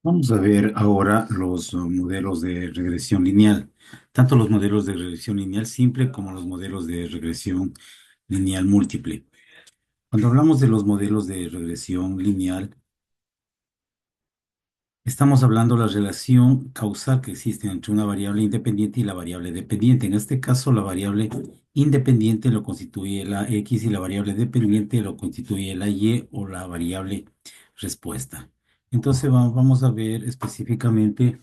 Vamos a ver ahora los modelos de regresión lineal, tanto los modelos de regresión lineal simple como los modelos de regresión lineal múltiple. Cuando hablamos de los modelos de regresión lineal, estamos hablando de la relación causal que existe entre una variable independiente y la variable dependiente. En este caso, la variable independiente lo constituye la X y la variable dependiente lo constituye la Y o la variable respuesta. Entonces, vamos a ver específicamente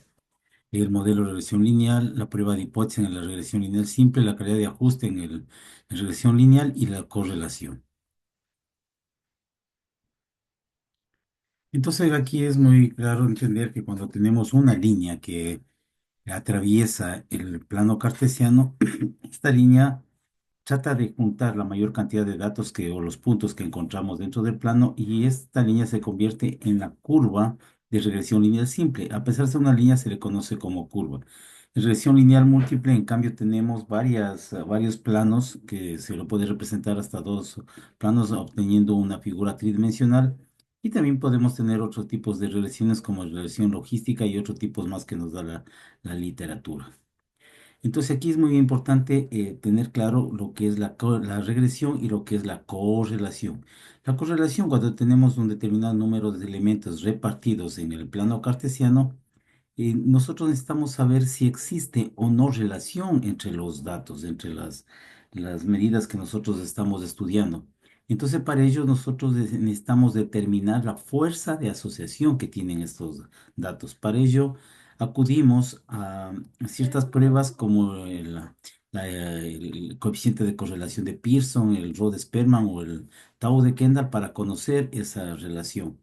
el modelo de regresión lineal, la prueba de hipótesis en la regresión lineal simple, la calidad de ajuste en regresión lineal y la correlación. Entonces aquí es muy claro entender que cuando tenemos una línea que atraviesa el plano cartesiano, esta línea trata de juntar la mayor cantidad de datos o los puntos que encontramos dentro del plano y esta línea se convierte en la curva de regresión lineal simple. A pesar de ser una línea, se le conoce como curva. En regresión lineal múltiple, en cambio, tenemos varios planos que se lo puede representar hasta dos planos obteniendo una figura tridimensional. Y también podemos tener otros tipos de regresiones como regresión logística y otros tipos más que nos da la literatura. Entonces aquí es muy importante tener claro lo que es la regresión y lo que es la correlación. La correlación, cuando tenemos un determinado número de elementos repartidos en el plano cartesiano, nosotros necesitamos saber si existe o no relación entre los datos, entre las medidas que nosotros estamos estudiando. Entonces, para ello, nosotros necesitamos determinar la fuerza de asociación que tienen estos datos. Para ello, acudimos a ciertas pruebas como el coeficiente de correlación de Pearson, el Rho-Spearman o el Tau de Kendall para conocer esa relación.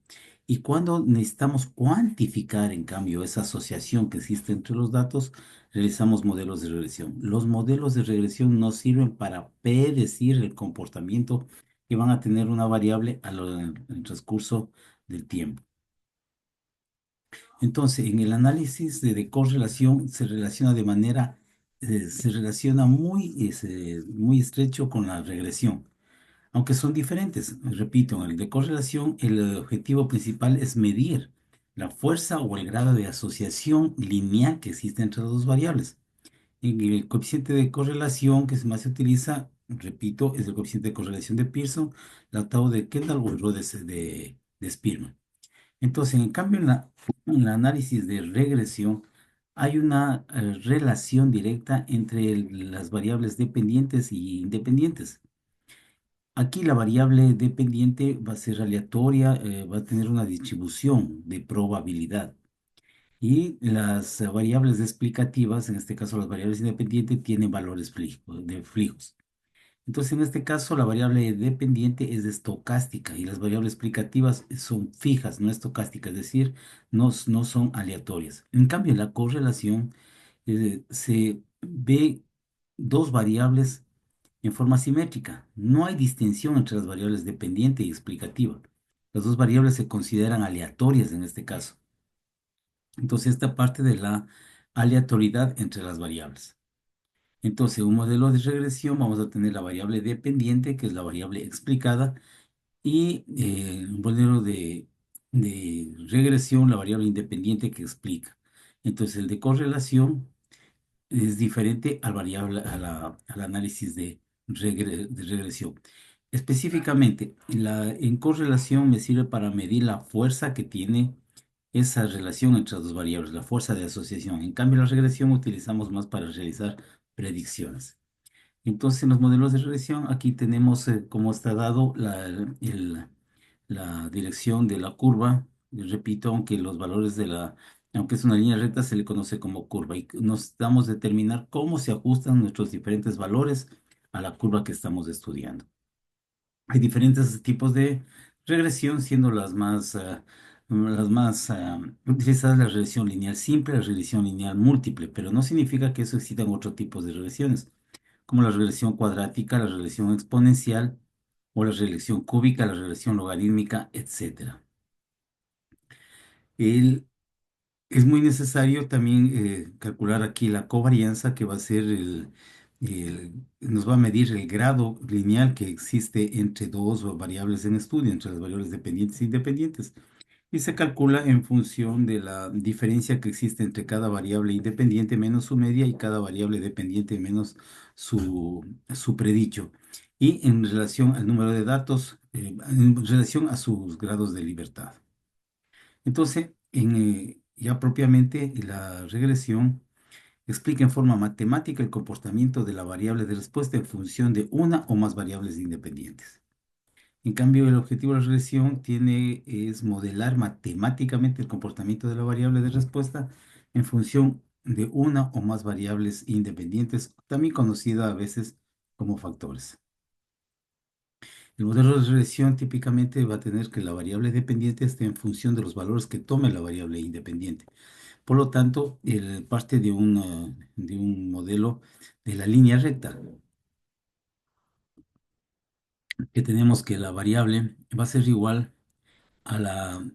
Y cuando necesitamos cuantificar, en cambio, esa asociación que existe entre los datos, realizamos modelos de regresión. Los modelos de regresión nos sirven para predecir el comportamiento que van a tener una variable en el transcurso del tiempo. Entonces, en el análisis de correlación se relaciona se relaciona muy estrecho con la regresión, aunque son diferentes. Repito, en el de correlación, el objetivo principal es medir la fuerza o el grado de asociación lineal que existe entre las dos variables. En el coeficiente de correlación que más se utiliza, repito, es el coeficiente de correlación de Pearson, la tau de Kendall o el rho de Spearman. Entonces, en cambio, en el análisis de regresión hay una relación directa entre las variables dependientes y independientes. Aquí la variable dependiente va a ser aleatoria, va a tener una distribución de probabilidad. Y las variables explicativas, en este caso las variables independientes, tienen valores fijos. Entonces, en este caso, la variable dependiente es estocástica y las variables explicativas son fijas, no estocásticas, es decir, no son aleatorias. En cambio, en la correlación se ve dos variables en forma simétrica. No hay distinción entre las variables dependiente y explicativa. Las dos variables se consideran aleatorias en este caso. Entonces, esta parte de la aleatoriedad entre las variables. Entonces, un modelo de regresión, vamos a tener la variable dependiente, que es la variable explicada, y un modelo de regresión, la variable independiente que explica. Entonces, el de correlación es diferente al análisis de regresión. Específicamente, en correlación me sirve para medir la fuerza que tiene esa relación entre las dos variables, la fuerza de asociación. En cambio, la regresión utilizamos más para realizar predicciones. Entonces, en los modelos de regresión, aquí tenemos cómo está dado la dirección de la curva. Y repito, aunque es una línea recta, se le conoce como curva. Y nos damos a determinar cómo se ajustan nuestros diferentes valores a la curva que estamos estudiando. Hay diferentes tipos de regresión, siendo las más utilizadas la regresión lineal simple, la regresión lineal múltiple, pero no significa que eso existan otros tipos de regresiones como la regresión cuadrática, la regresión exponencial o la regresión cúbica, la regresión logarítmica, etcétera. El- es muy necesario también calcular aquí la covarianza que va a ser nos va a medir el grado lineal que existe entre dos variables en estudio, entre las variables dependientes e independientes. y se calcula en función de la diferencia que existe entre cada variable independiente menos su media y cada variable dependiente menos su predicho. Y en relación al número de datos, en relación a sus grados de libertad. Entonces, ya propiamente la regresión explica en forma matemática el comportamiento de la variable de respuesta en función de una o más variables independientes. En cambio, el objetivo de la regresión es modelar matemáticamente el comportamiento de la variable de respuesta en función de una o más variables independientes, también conocida a veces como factores. El modelo de regresión típicamente va a tener que la variable dependiente esté en función de los valores que tome la variable independiente. Por lo tanto, parte de un modelo de la línea recta, que tenemos que la variable va a ser igual a la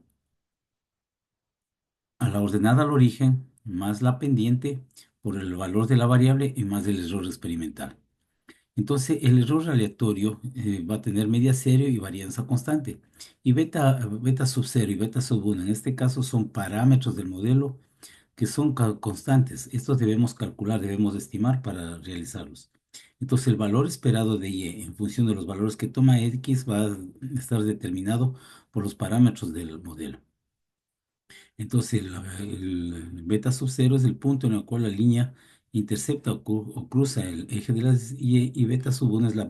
ordenada al origen más la pendiente por el valor de la variable y más el error experimental. Entonces, el error aleatorio va a tener media cero y varianza constante. Y beta sub cero y beta sub 1 en este caso son parámetros del modelo que son constantes. Estos debemos calcular, debemos estimar para realizarlos. Entonces, el valor esperado de y en función de los valores que toma x va a estar determinado por los parámetros del modelo. Entonces, el beta sub cero es el punto en el cual la línea intercepta o cruza el eje de las y beta sub 1 es la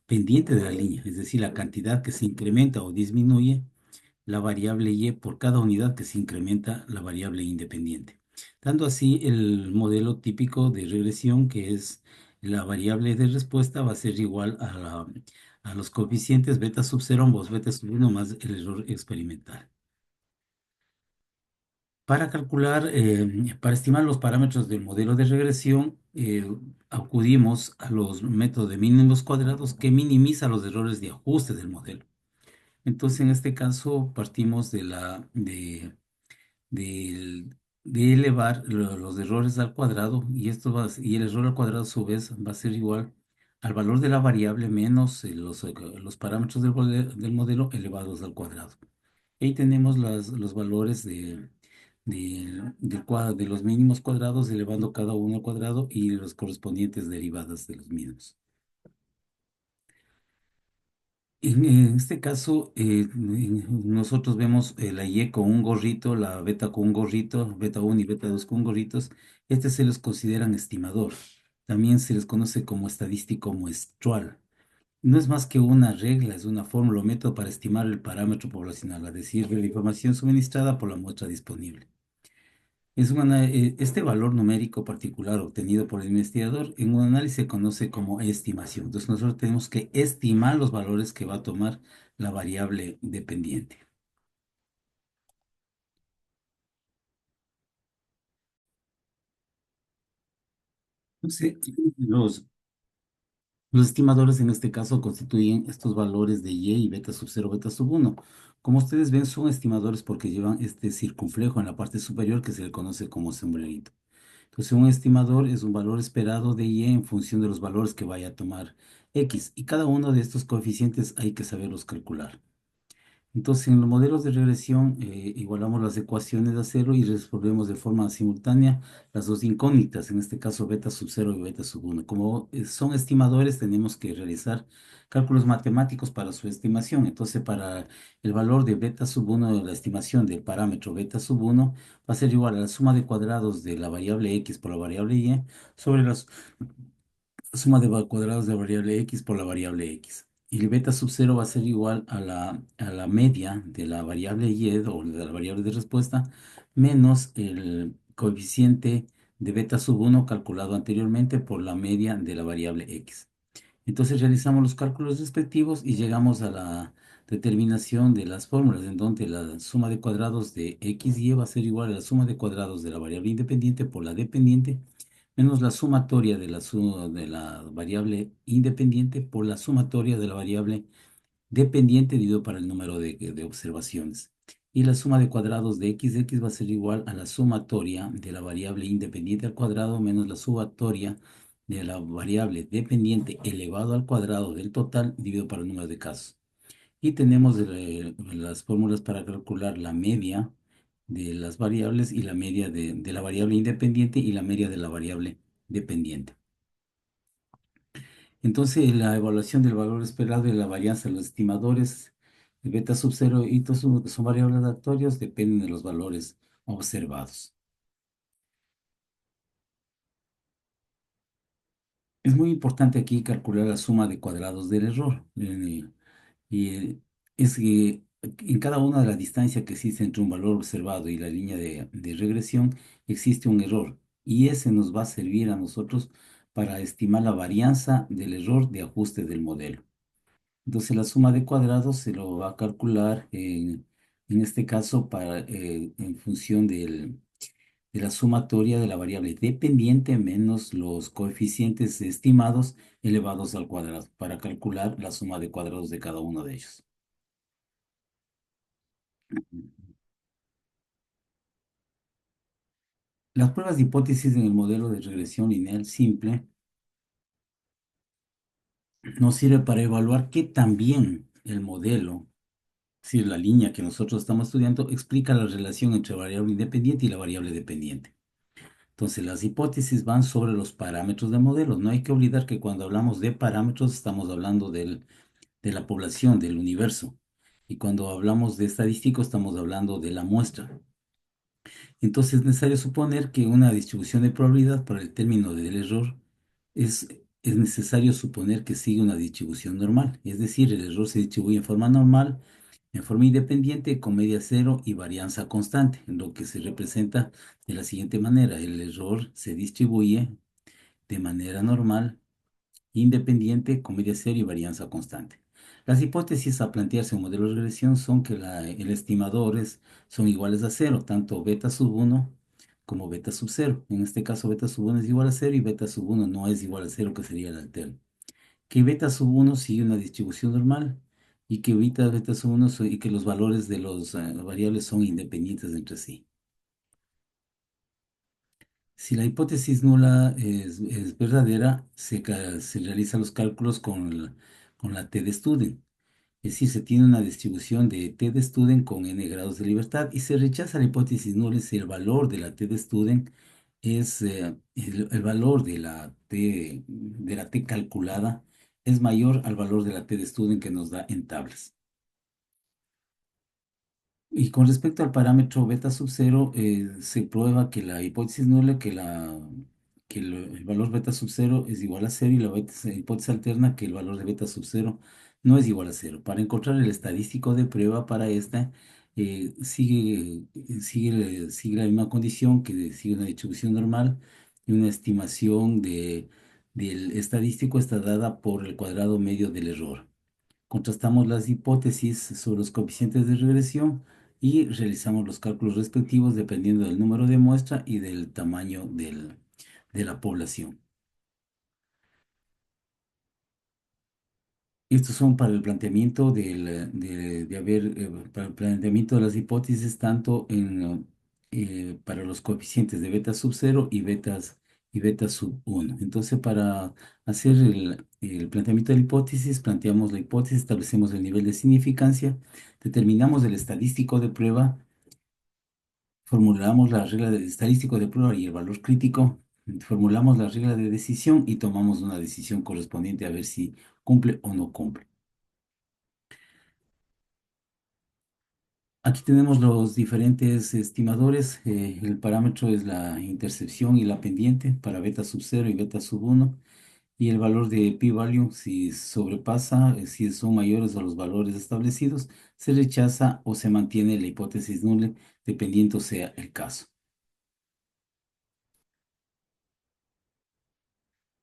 pendiente de la línea, es decir, la cantidad que se incrementa o disminuye la variable y por cada unidad que se incrementa la variable independiente. Dando así el modelo típico de regresión, que es la variable de respuesta va a ser igual a los coeficientes beta sub cero ambos beta sub 1 más el error experimental. Para calcular, para estimar los parámetros del modelo de regresión, acudimos a los métodos de mínimos cuadrados que minimiza los errores de ajuste del modelo. Entonces, en este caso, partimos del- de elevar los errores al cuadrado y, y el error al cuadrado a su vez va a ser igual al valor de la variable menos los parámetros del modelo elevados al cuadrado. Ahí tenemos los valores de los mínimos cuadrados, elevando cada uno al cuadrado y los correspondientes derivadas de los mínimos. En este caso, nosotros vemos la Y con un gorrito, la beta con un gorrito, beta 1 y beta 2 con gorritos. Este se les consideran estimador. También se les conoce como estadístico muestral. No es más que una regla, es una fórmula o método para estimar el parámetro poblacional, es decir, la información suministrada por la muestra disponible. Este valor numérico particular obtenido por el investigador en un análisis se conoce como estimación. Entonces nosotros tenemos que estimar los valores que va a tomar la variable dependiente. Entonces, los estimadores en este caso constituyen estos valores de y beta sub cero beta sub uno. Como ustedes ven, son estimadores porque llevan este circunflejo en la parte superior que se le conoce como sombrerito. Entonces, un estimador es un valor esperado de y en función de los valores que vaya a tomar x. Y cada uno de estos coeficientes hay que saberlos calcular. Entonces, en los modelos de regresión, igualamos las ecuaciones a cero y resolvemos de forma simultánea las dos incógnitas, en este caso beta sub cero y beta sub uno. Como son estimadores, tenemos que realizar cálculos matemáticos para su estimación. Entonces, para el valor de beta sub uno, la estimación del parámetro beta sub uno va a ser igual a la suma de cuadrados de la variable x por la variable y sobre la suma de cuadrados de la variable x por la variable x. Y el beta sub cero va a ser igual a la media de la variable y o de la variable de respuesta menos el coeficiente de beta sub uno calculado anteriormente por la media de la variable x. Entonces realizamos los cálculos respectivos y llegamos a la determinación de las fórmulas, en donde la suma de cuadrados de x y va a ser igual a la suma de cuadrados de la variable independiente por la dependiente menos la sumatoria de la variable independiente por la sumatoria de la variable dependiente dividido para el número de observaciones. Y la suma de cuadrados de x va a ser igual a la sumatoria de la variable independiente al cuadrado menos la sumatoria de la variable dependiente elevado al cuadrado del total dividido para el número de casos. Y tenemos las fórmulas para calcular la media de las variables y la media de la variable independiente y la media de la variable dependiente. Entonces, la evaluación del valor esperado y la varianza de los estimadores de beta sub cero y tau sub, que son variables aleatorias, dependen de los valores observados. Es muy importante aquí calcular la suma de cuadrados del error. Y es que en cada una de las distancias que existe entre un valor observado y la línea de regresión existe un error. Y ese nos va a servir a nosotros para estimar la varianza del error de ajuste del modelo. Entonces la suma de cuadrados se lo va a calcular en este caso en función de la sumatoria de la variable dependiente menos los coeficientes estimados elevados al cuadrado para calcular la suma de cuadrados de cada uno de ellos. Las pruebas de hipótesis en el modelo de regresión lineal simple nos sirve para evaluar que también el modelo, es decir, la línea que nosotros estamos estudiando, explica la relación entre la variable independiente y la variable dependiente. Entonces, las hipótesis van sobre los parámetros del modelo. No hay que olvidar que cuando hablamos de parámetros estamos hablando de la población, del universo. Y cuando hablamos de estadístico estamos hablando de la muestra. Entonces, es necesario suponer que una distribución de probabilidad para el término del error es, es necesario suponer que sigue una distribución normal. Es decir, el error se distribuye en forma normal, en forma independiente, con media cero y varianza constante, lo que se representa de la siguiente manera. El error se distribuye de manera normal, independiente, con media cero y varianza constante. Las hipótesis a plantearse en un modelo de regresión son que el estimadores son iguales a cero, tanto beta sub uno como beta sub cero. En este caso, beta sub uno es igual a cero y beta sub uno no es igual a cero, que sería el alterno. Que beta sub uno sigue una distribución normal y que beta sub uno y que los valores de las variables son independientes entre sí. Si la hipótesis nula es verdadera, se realizan los cálculos con la t de Student. Es decir, se tiene una distribución de t de Student con n grados de libertad y se rechaza la hipótesis nula si el valor de la t de Student es el valor de la t calculada es mayor al valor de la t de Student que nos da en tablas. Y con respecto al parámetro beta sub cero, se prueba que la hipótesis nula, el valor beta sub cero es igual a cero y la hipótesis alterna que el valor de beta sub cero no es igual a cero. Para encontrar el estadístico de prueba para esta, sigue la misma condición que sigue una distribución normal y una estimación del estadístico está dada por el cuadrado medio del error. Contrastamos las hipótesis sobre los coeficientes de regresión y realizamos los cálculos respectivos dependiendo del número de muestra y del tamaño de la población. Estos son para el planteamiento para el planteamiento de las hipótesis tanto para los coeficientes de beta sub cero y beta sub uno. Entonces, para hacer el planteamiento de la hipótesis, planteamos la hipótesis, establecemos el nivel de significancia, determinamos el estadístico de prueba, formulamos la regla del estadístico de prueba y el valor crítico, formulamos la regla de decisión y tomamos una decisión correspondiente a ver si cumple o no cumple. Aquí tenemos los diferentes estimadores. El parámetro es la intercepción y la pendiente para beta sub cero y beta sub uno. Y el valor de p-value, si sobrepasa, si son mayores a los valores establecidos, se rechaza o se mantiene la hipótesis nula, dependiendo sea el caso.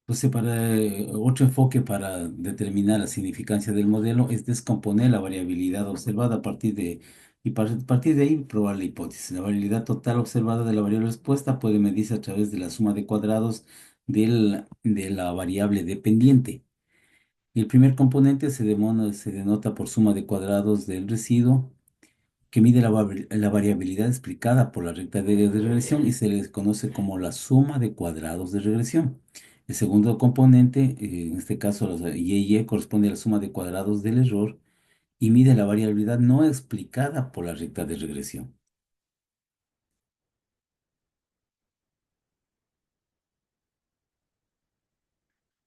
Entonces, otro enfoque para determinar la significancia del modelo es descomponer la variabilidad observada a partir de ahí probar la hipótesis. La variabilidad total observada de la variable respuesta puede medirse a través de la suma de cuadrados de la variable dependiente. El primer componente se denota por suma de cuadrados del residuo que mide la variabilidad explicada por la recta de regresión y se les conoce como la suma de cuadrados de regresión. El segundo componente, en este caso y corresponde a la suma de cuadrados del error y mide la variabilidad no explicada por la recta de regresión.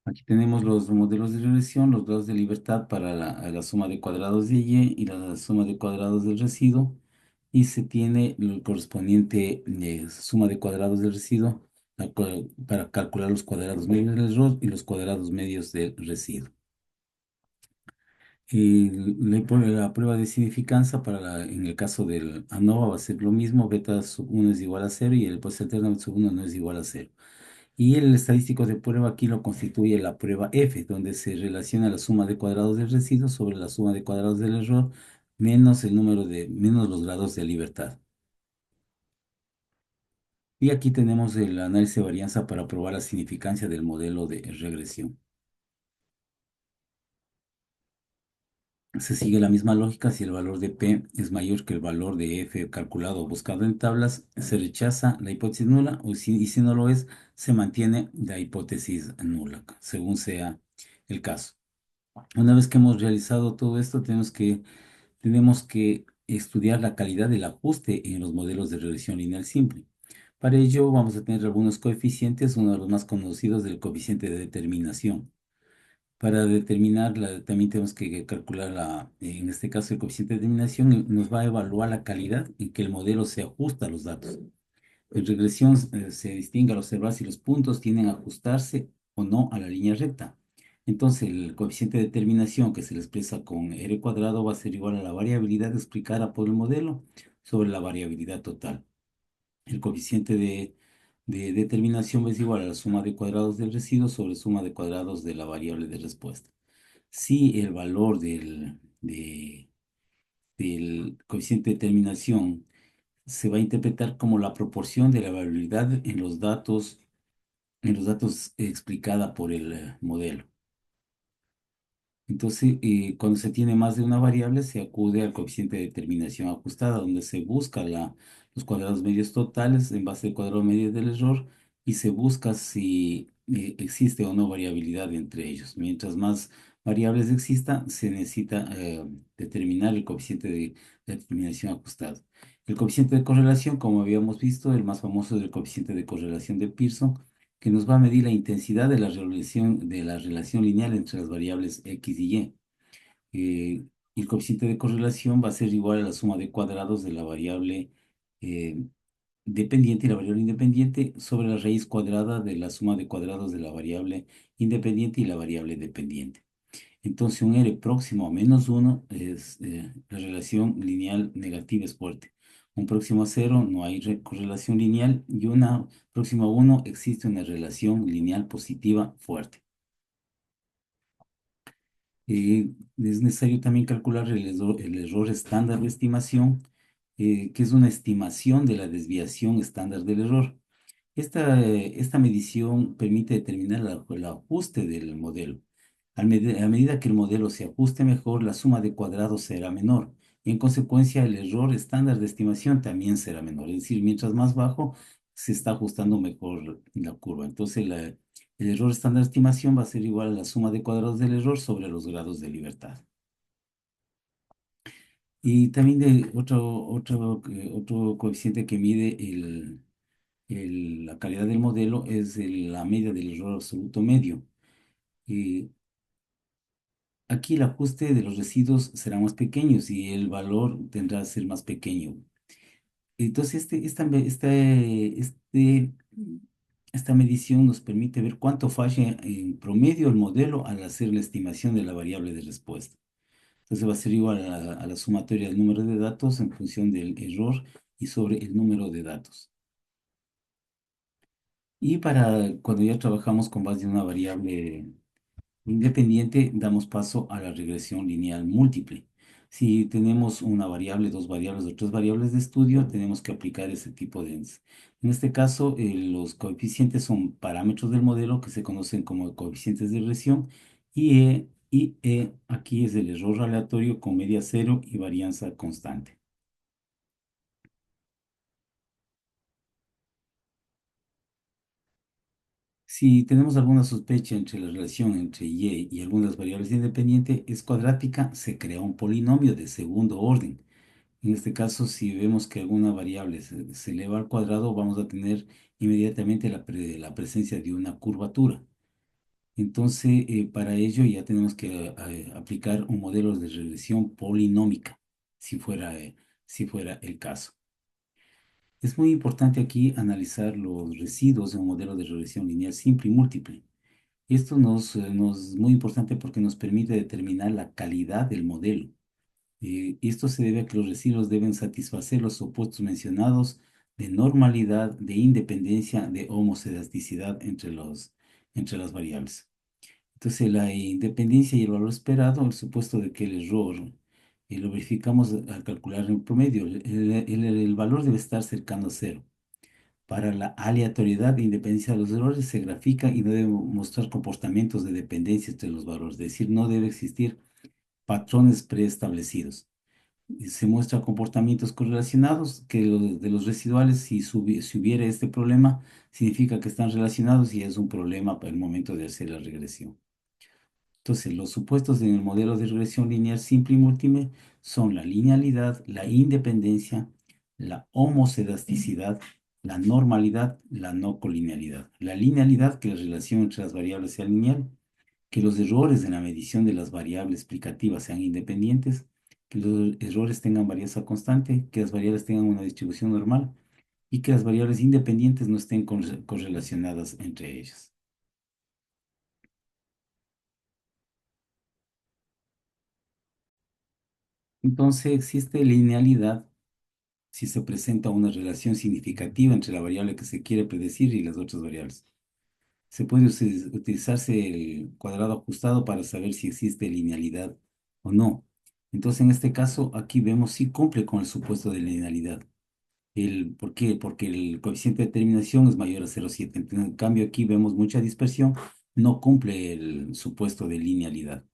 Aquí tenemos los modelos de regresión, los grados de libertad para la suma de cuadrados de Y y la suma de cuadrados del residuo. Y se tiene el correspondiente suma de cuadrados del residuo para calcular los cuadrados medios del error y los cuadrados medios del residuo. Y la prueba de significancia en el caso del ANOVA va a ser lo mismo, beta sub 1 es igual a cero y el pues alterno sub 1 no es igual a cero. Y el estadístico de prueba aquí lo constituye la prueba F, donde se relaciona la suma de cuadrados del residuo sobre la suma de cuadrados del error menos menos los grados de libertad. Y aquí tenemos el análisis de varianza para probar la significancia del modelo de regresión. Se sigue la misma lógica: si el valor de P es mayor que el valor de F calculado o buscado en tablas, se rechaza la hipótesis nula, y si no lo es, se mantiene la hipótesis nula, según sea el caso. Una vez que hemos realizado todo esto, tenemos que estudiar la calidad del ajuste en los modelos de regresión lineal simple. Para ello vamos a tener algunos coeficientes, uno de los más conocidos del coeficiente de determinación. Para determinarla, también tenemos que calcular en este caso el coeficiente de determinación nos va a evaluar la calidad en que el modelo se ajusta a los datos. En regresión se distingue al observar si los puntos tienden a ajustarse o no a la línea recta. Entonces, el coeficiente de determinación que se le expresa con R cuadrado va a ser igual a la variabilidad explicada por el modelo sobre la variabilidad total. El coeficiente de determinación es igual a la suma de cuadrados del residuo sobre suma de cuadrados de la variable de respuesta. Si el valor del coeficiente de determinación se va a interpretar como la proporción de la variabilidad en los datos explicada por el modelo. Entonces, cuando se tiene más de una variable, se acude al coeficiente de determinación ajustada, donde se busca los cuadrados medios totales en base al cuadrado medio del error y se busca si existe o no variabilidad entre ellos. Mientras más variables existan, se necesita determinar el coeficiente de determinación ajustado. El coeficiente de correlación, como habíamos visto, el más famoso es el coeficiente de correlación de Pearson, que nos va a medir la intensidad de la relación lineal entre las variables X y Y. Y el coeficiente de correlación va a ser igual a la suma de cuadrados de la variable eh, dependiente y la variable independiente sobre la raíz cuadrada de la suma de cuadrados de la variable independiente y la variable dependiente. Entonces, un R próximo a -1 es la relación lineal negativa es fuerte. Un próximo a 0 no hay correlación lineal y una próximo a 1 existe una relación lineal positiva fuerte. Es necesario también calcular el error estándar de estimación, que es una estimación de la desviación estándar del error. Esta medición permite determinar el ajuste del modelo. A medida que el modelo se ajuste mejor, la suma de cuadrados será menor y en consecuencia el error estándar de estimación también será menor. Es decir, mientras más bajo, se está ajustando mejor la curva. Entonces, el error estándar de estimación va a ser igual a la suma de cuadrados del error sobre los grados de libertad. Y también otro coeficiente que mide la calidad del modelo es la media del error absoluto medio. Y aquí el ajuste de los residuos será más pequeño y el valor tendrá que ser más pequeño. Entonces, esta medición nos permite ver cuánto falla en promedio el modelo al hacer la estimación de la variable de respuesta. Entonces va a ser igual a la sumatoria del número de datos en función del error y sobre el número de datos. Y para cuando ya trabajamos con base en una variable independiente, damos paso a la regresión lineal múltiple. Si tenemos una variable, dos variables o tres variables de estudio, tenemos que aplicar ese tipo de índice. En este caso, los coeficientes son parámetros del modelo que se conocen como coeficientes de regresión y E aquí es el error aleatorio con media cero y varianza constante. Si tenemos alguna sospecha entre la relación entre y algunas variables independientes es cuadrática, se crea un polinomio de segundo orden. En este caso, si vemos que alguna variable se eleva al cuadrado, vamos a tener inmediatamente la presencia de una curvatura. Entonces, para ello ya tenemos que aplicar un modelo de regresión polinómica, si fuera el caso. Es muy importante aquí analizar los residuos de un modelo de regresión lineal simple y múltiple. Esto nos es muy importante porque nos permite determinar la calidad del modelo. Esto se debe a que los residuos deben satisfacer los supuestos mencionados de normalidad, de independencia, de homoscedaticidad entre las variables. Entonces, la independencia y el valor esperado, el supuesto de que el error lo verificamos al calcular el promedio. El valor debe estar cercano a cero. Para la aleatoriedad e independencia de los errores se grafica y no debe mostrar comportamientos de dependencia entre los valores, es decir, no debe existir patrones preestablecidos. Y se muestra comportamientos correlacionados que de los residuales, si hubiera este problema, significa que están relacionados y es un problema para el momento de hacer la regresión. Entonces, los supuestos en el modelo de regresión lineal simple y múltiple son la linealidad, la independencia, la homoscedasticidad, la normalidad, la no colinealidad. La linealidad, que la relación entre las variables sea lineal, que los errores en la medición de las variables explicativas sean independientes, que los errores tengan varianza constante, que las variables tengan una distribución normal y que las variables independientes no estén correlacionadas entre ellas. Entonces existe linealidad si se presenta una relación significativa entre la variable que se quiere predecir y las otras variables. Se puede utilizarse el cuadrado ajustado para saber si existe linealidad o no. Entonces, en este caso, aquí vemos si cumple con el supuesto de linealidad. ¿Por qué? Porque el coeficiente de terminación es mayor a 0,7. En cambio, aquí vemos mucha dispersión, no cumple el supuesto de linealidad.